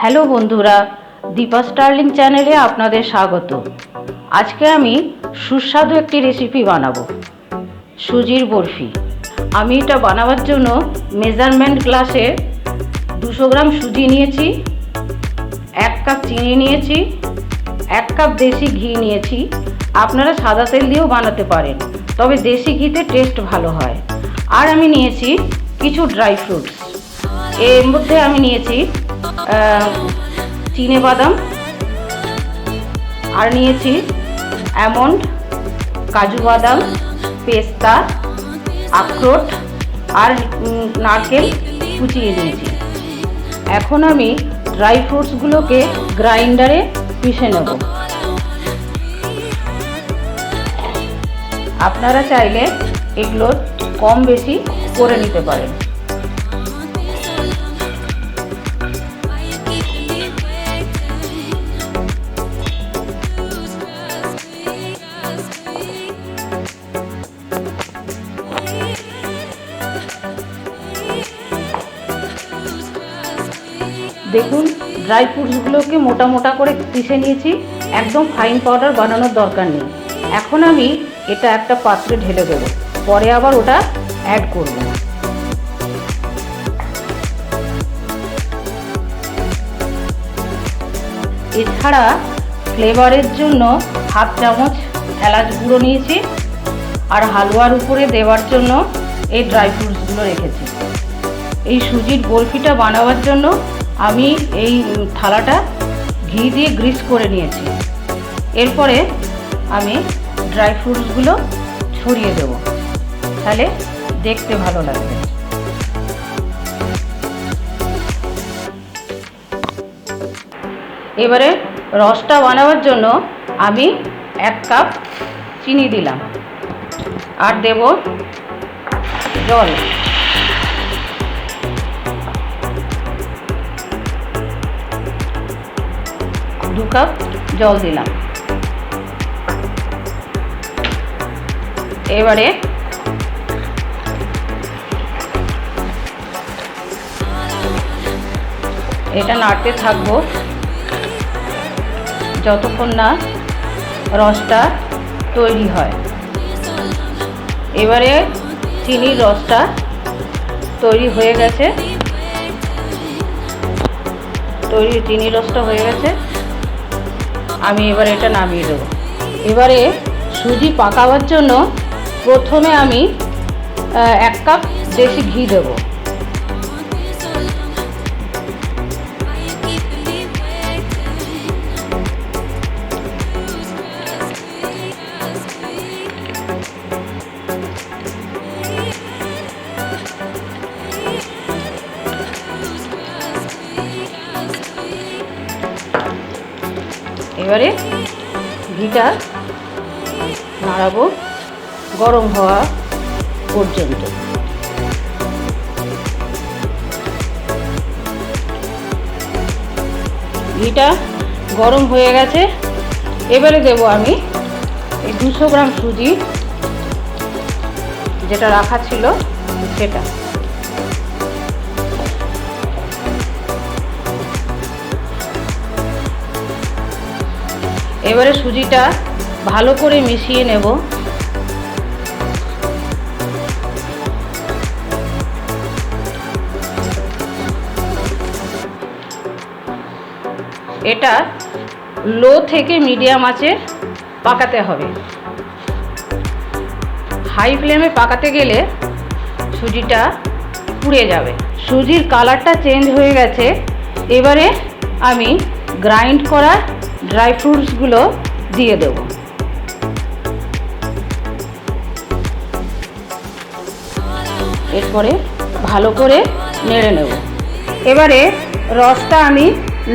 Hello বন্ধুরা, Dipa Sterling চ্যানেলে আপনাদের স্বাগত। আজকে আমি সুস্বাদু একটি রেসিপি বানাবো, সুজির বরফি। আমি এটা বানাবার জন্য মেজারমেন্ট গ্লাসে 200 গ্রাম সুজি নিয়েছি, 1 কাপ চিনি নিয়েছি, 1 কাপ দেশি ঘি নিয়েছি। আপনারা সাদা তেল দিয়েও বানাতে পারেন, তবে দেশি ঘিতে টেস্ট ভালো হয়। আর আমি নিয়েছি কিছু ড্রাই ফ্রুটস। এর মধ্যে আমি নিয়েছি চিনে বাদাম, আর নিয়েছি আমন্ড, কাজু বাদাম, পেস্তা, আখরোট আর নারকেল কুচিয়ে নিয়েছি। এখন আমি ড্রাই ফ্রুটসগুলোকে গ্রাইন্ডারে পিষে নেব। আপনারা চাইলে এগুলো কম বেশি করে নিতে পারেন। দেখুন, ড্রাই ফ্রুটসগুলোকে মোটা মোটা করে পিষে নিয়েছি, একদম ফাইন পাউডার বানানোর দরকার নেই। এখন আমি এটা একটা পাত্রে ঢেলে দেবো, পরে আবার ওটা অ্যাড করব। এছাড়া ফ্লেভারের জন্য হাফ চামচ এলাচ গুঁড়ো নিয়েছি, আর হালুয়ার উপরে দেওয়ার জন্য এই ড্রাই ফ্রুটসগুলো রেখেছি। এই সুজির বরফিটা বানাবার জন্য আমি এই থালাটা ঘি দিয়ে গ্রিস করে নিয়েছি। এরপরে আমি ড্রাই ফ্রুটসগুলো ছড়িয়ে দেব, তাহলে দেখতে ভালো লাগবে। এবারে রসটা বানাবার জন্য আমি 1 কাপ চিনি দিলাম, আর দেব জল। দু কাপ জল দিলাম। এবারে এটা নাড়তে থাকবো যতক্ষণ না রসটা তৈরি হয়। এবারে চিনির রসটা তৈরি হয়ে গেছে, চিনির রসটা হয়ে গেছে। আমি এবারে এটা নামিয়ে দেবো। এবারে সুজি পাকাবার জন্য প্রথমে আমি 1 কাপ দেশি ঘি দেব। এবারে ঘিটা নাড়াবো গরম হওয়া পর্যন্ত। ঘিটা গরম হয়ে গেছে। এবারে দেব আমি এই 200 গ্রাম সুজি যেটা রাখা ছিল সেটা। এবারে সুজিটা ভালো করে মিশিয়ে নেব। এটা লো থেকে মিডিয়াম আঁচে পাকাতে হবে। হাই ফ্লেমে পাকাতে গেলে সুজিটা পুড়ে যাবে। সুজির কালারটা চেঞ্জ হয়ে গেছে। এবারে আমি গ্রাইন্ড করা ড্রাই ফ্রুটসগুলো দিয়ে দেব। এরপরে ভালো করে নেড়ে নেব। এবারে রসটা আমি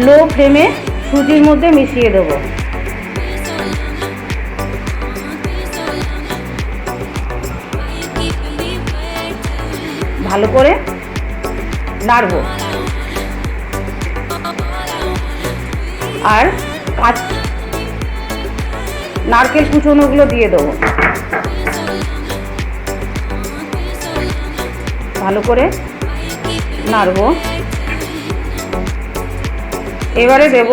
লো ফ্লেমে সুজির মধ্যে মিশিয়ে দেব। ভালো করে নাড়ব, আর নারকেল কুচোনোগুলো দিয়ে দেবো। ভালো করে নাড়ব। এবারে দেব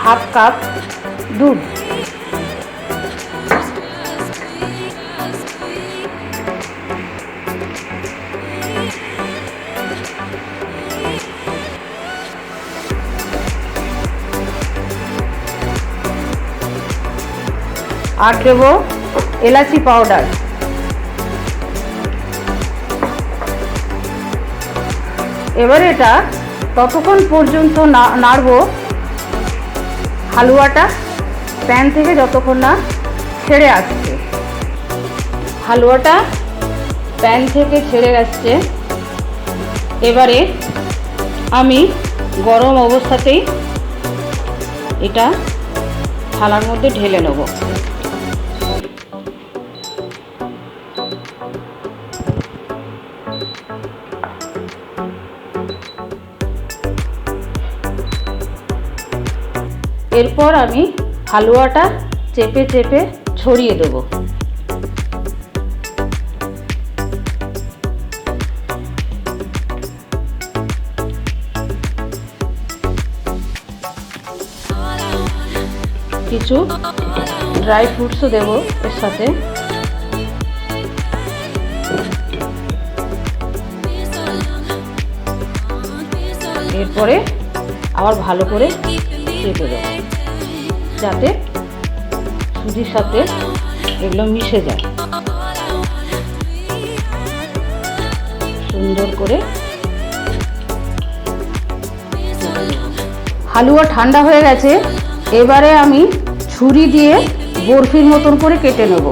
হাফ কাপ দুধ। আর দেব এলাচি পাউডার। এবারে এটা ততক্ষণ পর্যন্ত নাড়বো হালুয়াটা প্যান থেকে যতক্ষণ না ছেড়ে আসছে। হালুয়াটা প্যান থেকে ছেড়ে আসছে। এবারে আমি গরম অবস্থাতেই এটা থালার মধ্যে ঢেলে নেব। এরপর আমি হালুয়াটা চেপে চেপে ছড়িয়ে দেব। কিছু ড্রাই ফ্রুটসও দেব এর সাথে। এরপরে আবার ভালো করে চেপে দেব যাতে সুজির সাথে এগুলো মিশে যায়। সুন্দর করে হালুয়া ঠান্ডা হয়ে গেছে। এবারে আমি ছুরি দিয়ে বরফির মতন করে কেটে নেব।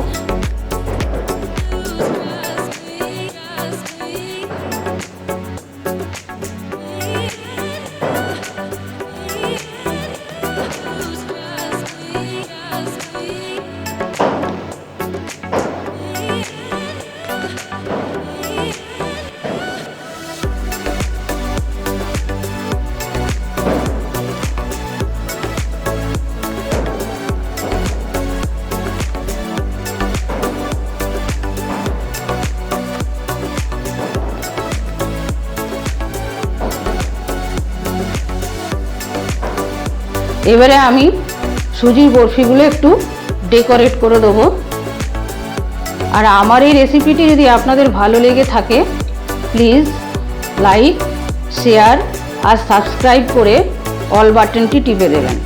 এবারে আমি সুজির বরফিগুলো একটু ডেকোরেট করে দেবো। আর আমার এই রেসিপিটি যদি আপনাদের ভালো লেগে থাকে প্লিজ লাইক, শেয়ার আর সাবস্ক্রাইব করে অল বাটনটি টিপে দেবেন।